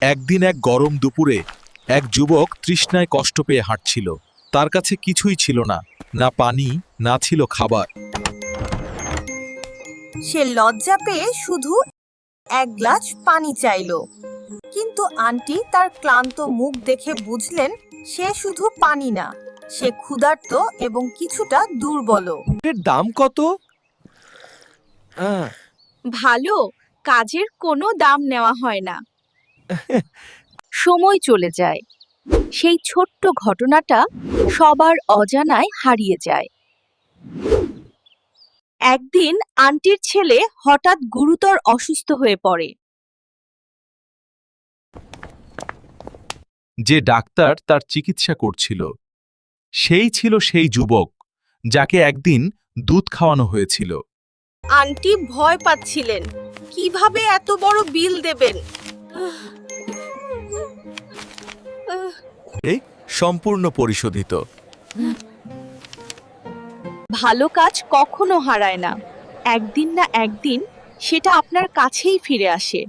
একদিন এক গরম দুপুরে এক যুবক তৃষ্ণায় কষ্ট পেয়ে হাঁটছিল। তার কাছে কিছুই ছিল না, না পানি, না ছিল খাবার। সে লজ্জা পেয়ে শুধু এক গ্লাস পানি চাইলো, কিন্তু আন্টি তার ক্লান্ত মুখ দেখে বুঝলেন সে শুধু পানি না, সে ক্ষুধার্ত এবং কিছুটা দুর্বল। এর দাম কত? ভালো কাজের কোনো দাম নেওয়া হয় না। সময় চলে যায়, সেই ছোট্ট ঘটনাটা সবার অজানায় হারিয়ে যায়। একদিন আন্টির ছেলে হঠাৎ গুরুতর অসুস্থ হয়ে পড়ে। যে ডাক্তার তার চিকিৎসা করছিল সেই ছিল সেই যুবক যাকে একদিন দুধ খাওয়ানো হয়েছিল। আন্টি ভয় পাচ্ছিলেন, কিভাবে এত বড় বিল দেবেন। এই সম্পূর্ণ পরিশোধিত। ভালো কাজ কখনো হারায় না, একদিন না একদিন সেটা আপনার কাছেই ফিরে আসে।